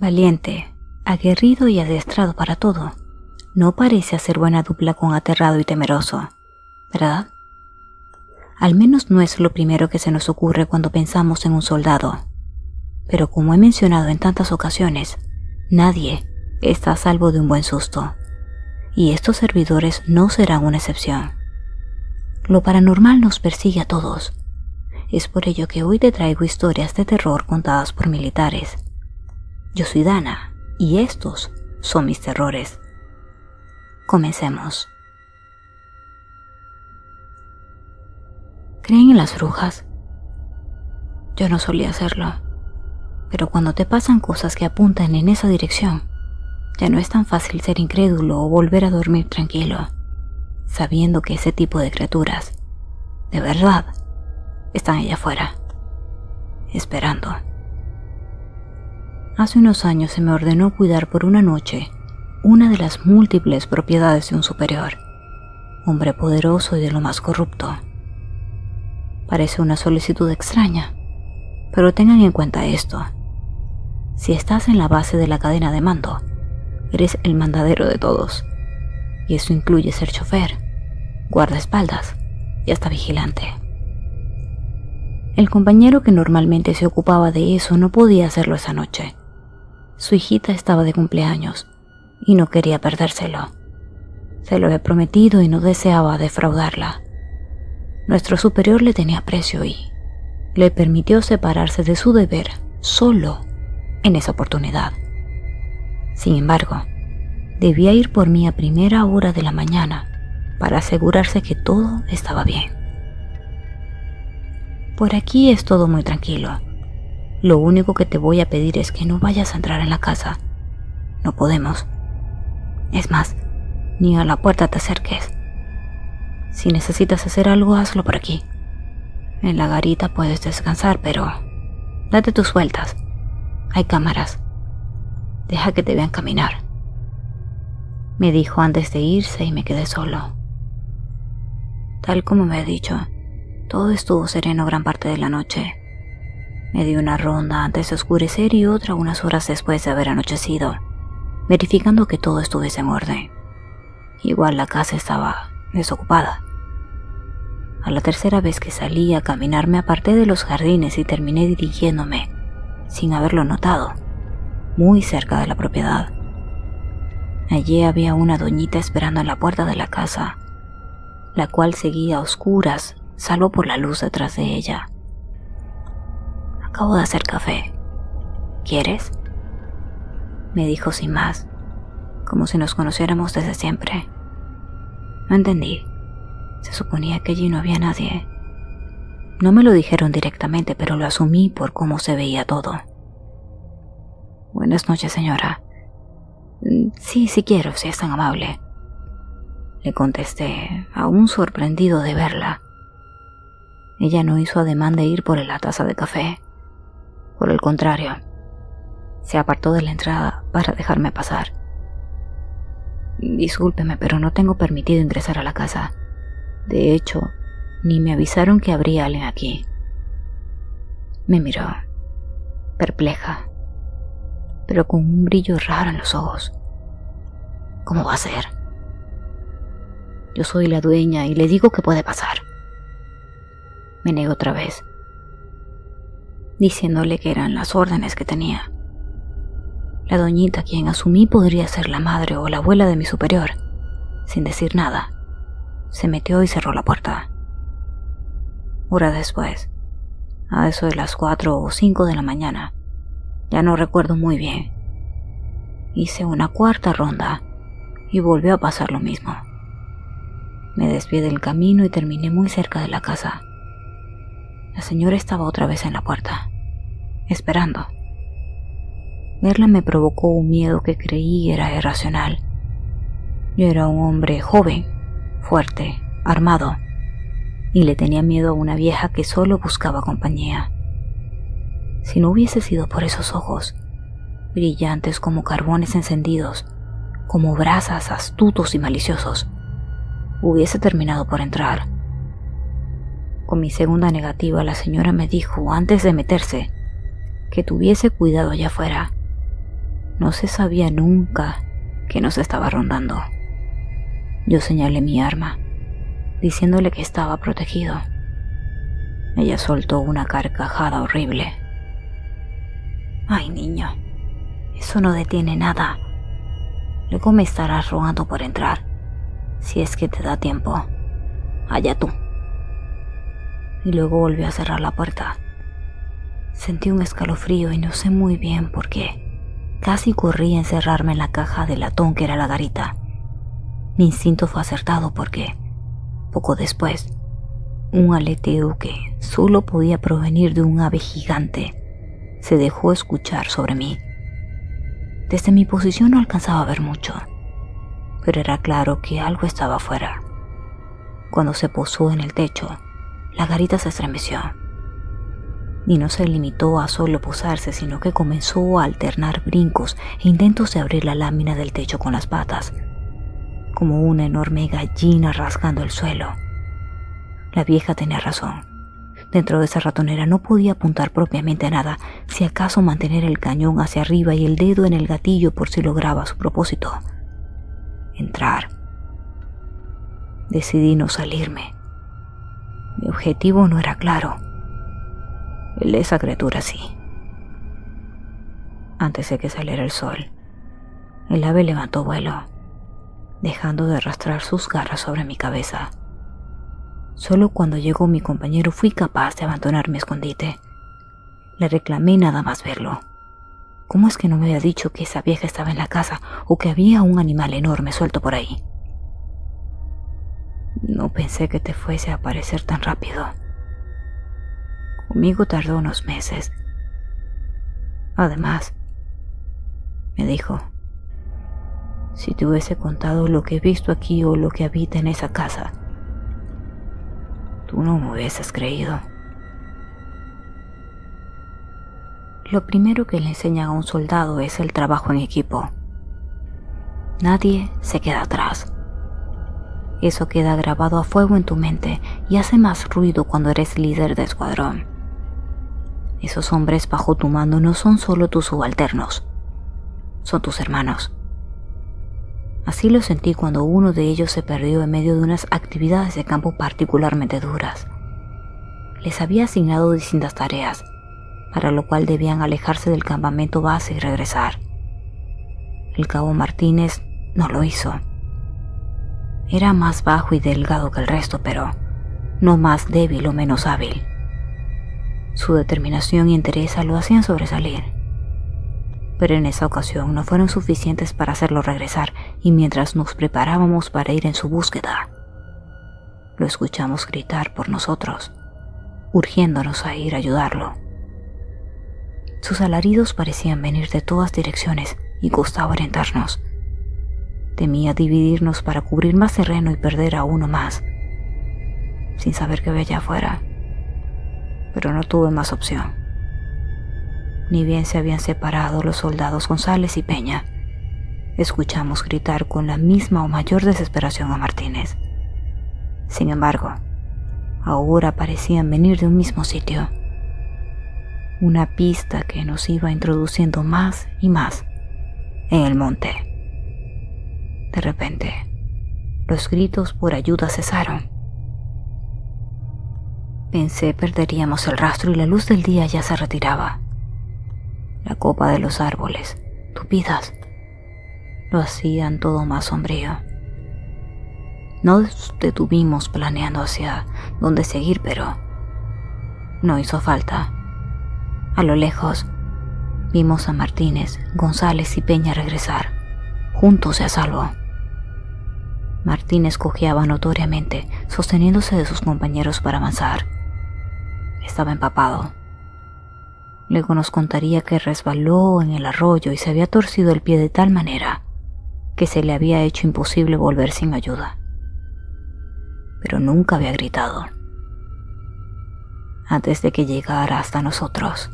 Valiente, aguerrido y adiestrado para todo, no parece hacer buena dupla con aterrado y temeroso, ¿verdad? Al menos no es lo primero que se nos ocurre cuando pensamos en un soldado. Pero como he mencionado en tantas ocasiones, nadie está a salvo de un buen susto, y estos servidores no serán una excepción. Lo paranormal nos persigue a todos. Es por ello que hoy te traigo historias de terror contadas por militares. Yo soy Dana, y estos son mis terrores. Comencemos. ¿Creen en las brujas? Yo no solía hacerlo, pero cuando te pasan cosas que apuntan en esa dirección, ya no es tan fácil ser incrédulo o volver a dormir tranquilo, sabiendo que ese tipo de criaturas, de verdad, están allá afuera, esperando. Hace unos años se me ordenó cuidar por una noche una de las múltiples propiedades de un superior, hombre poderoso y de lo más corrupto. Parece una solicitud extraña, pero tengan en cuenta esto. Si estás en la base de la cadena de mando, eres el mandadero de todos, y eso incluye ser chofer, guardaespaldas y hasta vigilante. El compañero que normalmente se ocupaba de eso no podía hacerlo esa noche. Su hijita estaba de cumpleaños y no quería perdérselo. Se lo había prometido y no deseaba defraudarla. Nuestro superior le tenía aprecio y le permitió separarse de su deber solo en esa oportunidad. Sin embargo, debía ir por mí a primera hora de la mañana para asegurarse que todo estaba bien. Por aquí es todo muy tranquilo. Lo único que te voy a pedir es que no vayas a entrar en la casa. No podemos. Es más, ni a la puerta te acerques. Si necesitas hacer algo, hazlo por aquí. En la garita puedes descansar, pero date tus vueltas. Hay cámaras. Deja que te vean caminar. Me dijo antes de irse y me quedé solo. Tal como me ha dicho, todo estuvo sereno gran parte de la noche. Me di una ronda antes de oscurecer y otra unas horas después de haber anochecido, verificando que todo estuviese en orden. Igual la casa estaba desocupada. A la tercera vez que salí a caminar me aparté de los jardines y terminé dirigiéndome, sin haberlo notado, muy cerca de la propiedad. Allí había una doñita esperando en la puerta de la casa, la cual seguía a oscuras, salvo por la luz detrás de ella. Acabo de hacer café. ¿Quieres? Me dijo sin más, como si nos conociéramos desde siempre. No entendí. Se suponía que allí no había nadie. No me lo dijeron directamente, pero lo asumí por cómo se veía todo. Buenas noches, señora. Sí quiero, si es tan amable. Le contesté, aún sorprendido de verla. Ella no hizo ademán de ir por la taza de café. Por el contrario, se apartó de la entrada para dejarme pasar. Discúlpeme, pero no tengo permitido ingresar a la casa. De hecho, ni me avisaron que habría alguien aquí. Me miró, perpleja, pero con un brillo raro en los ojos. ¿Cómo va a ser? Yo soy la dueña y le digo que puede pasar. Me negó otra vez, diciéndole que eran las órdenes que tenía. La doñita, quien asumí podría ser la madre o la abuela de mi superior, sin decir nada, se metió y cerró la puerta. Hora después, a eso de las 4 o 5 de la mañana, ya no recuerdo muy bien, hice una cuarta ronda y volvió a pasar lo mismo. Me desvié del camino y terminé muy cerca de la casa. La señora estaba otra vez en la puerta, esperando. Verla me provocó un miedo que creí era irracional. Yo era un hombre joven, fuerte, armado, y le tenía miedo a una vieja que solo buscaba compañía. Si no hubiese sido por esos ojos, brillantes como carbones encendidos, como brasas astutos y maliciosos, hubiese terminado por entrar. Con mi segunda negativa, la señora me dijo antes de meterse que tuviese cuidado allá afuera, No se sabía nunca que nos estaba rondando. Yo señalé mi arma, diciéndole que estaba protegido. Ella soltó una carcajada horrible. Ay, niño, eso no detiene nada. Luego me estarás rogando por entrar, si es que te da tiempo. Allá tú. Y luego volvió a cerrar la puerta. Sentí un escalofrío y no sé muy bien por qué. Casi corrí a encerrarme en la caja de latón que era la garita. Mi instinto fue acertado porque, poco después, un aleteo que solo podía provenir de un ave gigante se dejó escuchar sobre mí. Desde mi posición no alcanzaba a ver mucho, pero era claro que algo estaba afuera. Cuando se posó en el techo, la garita se estremeció. Y no se limitó a solo posarse, sino que comenzó a alternar brincos e intentos de abrir la lámina del techo con las patas, como una enorme gallina rasgando el suelo. La vieja tenía razón. Dentro de esa ratonera no podía apuntar propiamente a nada, si acaso mantener el cañón hacia arriba y el dedo en el gatillo por si lograba su propósito: entrar. Decidí no salirme. Mi objetivo no era claro. El de esa criatura sí. Antes de que saliera el sol, el ave levantó vuelo, dejando de arrastrar sus garras sobre mi cabeza. Solo cuando llegó mi compañero fui capaz de abandonar mi escondite. Le reclamé nada más verlo. ¿Cómo es que no me había dicho que esa vieja estaba en la casa o que había un animal enorme suelto por ahí? No pensé que te fuese a aparecer tan rápido. Conmigo tardó unos meses. Además, me dijo, si te hubiese contado lo que he visto aquí o lo que habita en esa casa, tú no me hubieses creído. Lo primero que le enseñan a un soldado es el trabajo en equipo. Nadie se queda atrás. Eso queda grabado a fuego en tu mente y hace más ruido cuando eres líder de escuadrón. Esos hombres bajo tu mando no son solo tus subalternos, son tus hermanos. Así lo sentí cuando uno de ellos se perdió en medio de unas actividades de campo particularmente duras. Les había asignado distintas tareas, para lo cual debían alejarse del campamento base y regresar. El cabo Martínez no lo hizo. Era más bajo y delgado que el resto, pero no más débil o menos hábil. Su determinación y entereza lo hacían sobresalir. Pero en esa ocasión no fueron suficientes para hacerlo regresar, y mientras nos preparábamos para ir en su búsqueda, lo escuchamos gritar por nosotros, urgiéndonos a ir a ayudarlo. Sus alaridos parecían venir de todas direcciones y costaba orientarnos. Temía dividirnos para cubrir más terreno y perder a uno más, sin saber qué había allá afuera. Pero no tuve más opción. Ni bien se habían separado los soldados González y Peña, escuchamos gritar con la misma o mayor desesperación a Martínez. Sin embargo, ahora parecían venir de un mismo sitio. Una pista que nos iba introduciendo más y más en el monte. De repente, los gritos por ayuda cesaron. Pensé perderíamos el rastro y la luz del día ya se retiraba. La copa de los árboles, tupidas, lo hacían todo más sombrío. Nos detuvimos planeando hacia dónde seguir, pero no hizo falta. A lo lejos, vimos a Martínez, González y Peña regresar, juntos y a salvo. Martínez cojeaba notoriamente, sosteniéndose de sus compañeros para avanzar. Estaba empapado. Luego nos contaría que resbaló en el arroyo y se había torcido el pie de tal manera que se le había hecho imposible volver sin ayuda. Pero nunca había gritado. Antes de que llegara hasta nosotros,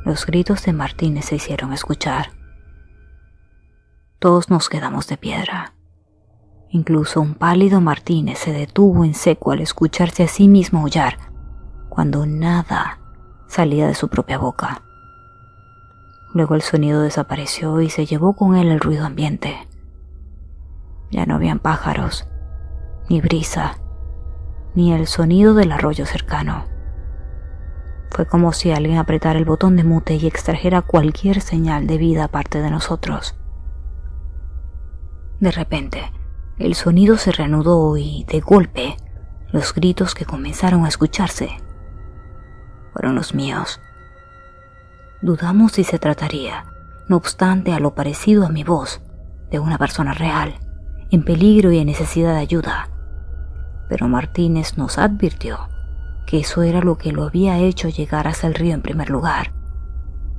los gritos de Martínez se hicieron escuchar. Todos nos quedamos de piedra. Incluso un pálido Martínez se detuvo en seco al escucharse a sí mismo aullar, cuando nada salía de su propia boca. Luego el sonido desapareció y se llevó con él el ruido ambiente. Ya no habían pájaros, ni brisa, ni el sonido del arroyo cercano. Fue como si alguien apretara el botón de mute y extrajera cualquier señal de vida aparte de nosotros. De repente, el sonido se reanudó y, de golpe, los gritos que comenzaron a escucharse fueron los míos. Dudamos si se trataría, no obstante, a lo parecido a mi voz, de una persona real, en peligro y en necesidad de ayuda. Pero Martínez nos advirtió que eso era lo que lo había hecho llegar hasta el río en primer lugar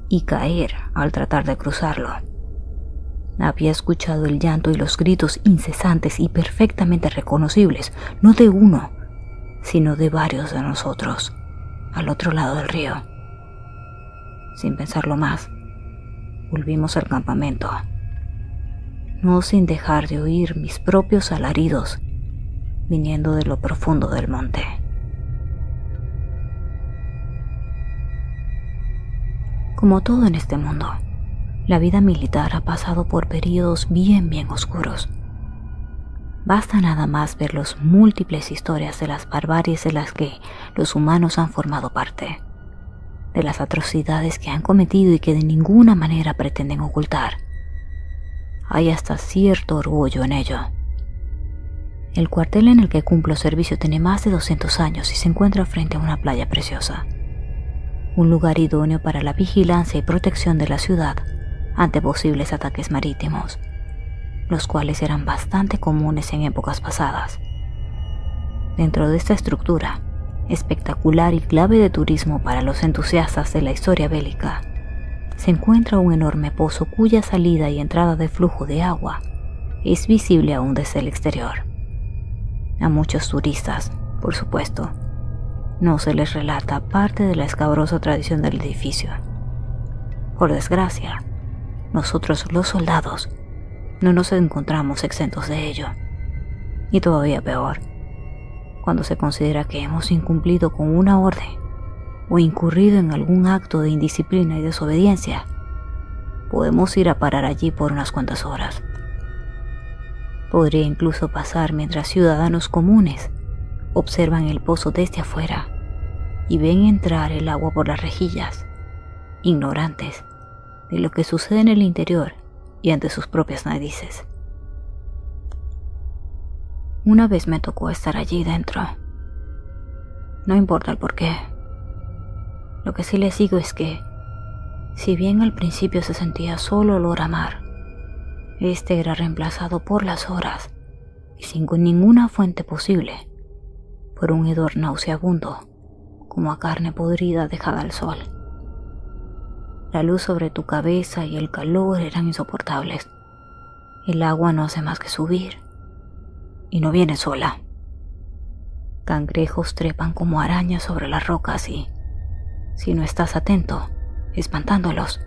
y caer al tratar de cruzarlo. Había escuchado el llanto y los gritos incesantes y perfectamente reconocibles, no de uno, sino de varios de nosotros, al otro lado del río. Sin pensarlo más, volvimos al campamento, no sin dejar de oír mis propios alaridos viniendo de lo profundo del monte. Como todo en este mundo, la vida militar ha pasado por periodos bien oscuros. Basta nada más ver las múltiples historias de las barbaries de las que los humanos han formado parte, de las atrocidades que han cometido y que de ninguna manera pretenden ocultar. Hay hasta cierto orgullo en ello. El cuartel en el que cumplo servicio tiene más de 200 años y se encuentra frente a una playa preciosa, un lugar idóneo para la vigilancia y protección de la ciudad ante posibles ataques marítimos, los cuales eran bastante comunes en épocas pasadas. Dentro de esta estructura, espectacular y clave de turismo para los entusiastas de la historia bélica, se encuentra un enorme pozo cuya salida y entrada de flujo de agua es visible aún desde el exterior. A muchos turistas, por supuesto, no se les relata parte de la escabrosa tradición del edificio. Por desgracia, nosotros los soldados no nos encontramos exentos de ello. Y todavía peor, cuando se considera que hemos incumplido con una orden o incurrido en algún acto de indisciplina y desobediencia, podemos ir a parar allí por unas cuantas horas. Podría incluso pasar mientras ciudadanos comunes observan el pozo desde afuera y ven entrar el agua por las rejillas, ignorantes de lo que sucede en el interior y ante sus propias narices. Una vez me tocó estar allí dentro. No importa el porqué. Lo que sí les digo es que, si bien al principio se sentía solo olor a mar, este era reemplazado por las horas y sin ninguna fuente posible por un hedor nauseabundo, como a carne podrida dejada al sol. La luz sobre tu cabeza y el calor eran insoportables. El agua no hace más que subir, y no viene sola. Cangrejos trepan como arañas sobre las rocas y, si no estás atento, espantándolos,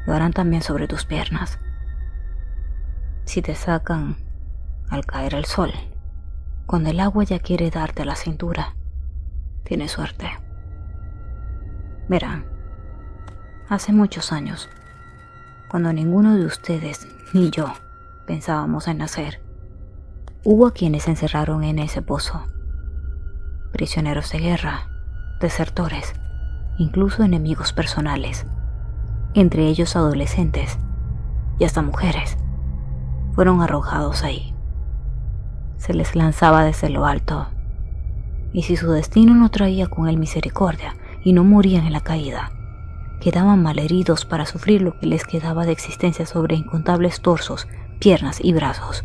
lo harán también sobre tus piernas. Si te sacan al caer el sol, cuando el agua ya quiere darte a la cintura, tienes suerte. Verán, hace muchos años, cuando ninguno de ustedes ni yo pensábamos en nacer, hubo a quienes se encerraron en ese pozo. Prisioneros de guerra, desertores, incluso enemigos personales, entre ellos adolescentes y hasta mujeres, fueron arrojados ahí. Se les lanzaba desde lo alto, y si su destino no traía con él misericordia y no morían en la caída, quedaban malheridos para sufrir lo que les quedaba de existencia sobre incontables torsos, piernas y brazos,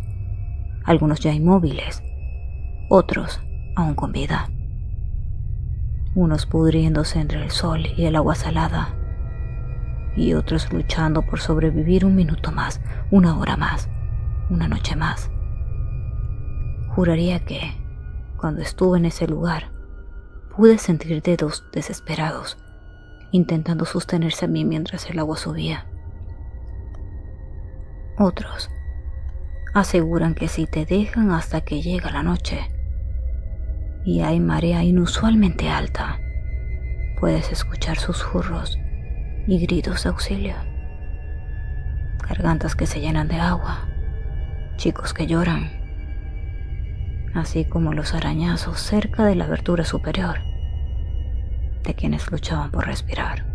algunos ya inmóviles, otros aún con vida, unos pudriéndose entre el sol y el agua salada, y otros luchando por sobrevivir un minuto más, una hora más, una noche más. Juraría que, cuando estuve en ese lugar, pude sentir dedos desesperados intentando sostenerse a mí mientras el agua subía. Otros aseguran que si te dejan hasta que llega la noche y hay marea inusualmente alta, puedes escuchar susurros y gritos de auxilio. Gargantas que se llenan de agua, chicos que lloran, así como los arañazos cerca de la abertura superior de quienes luchaban por respirar.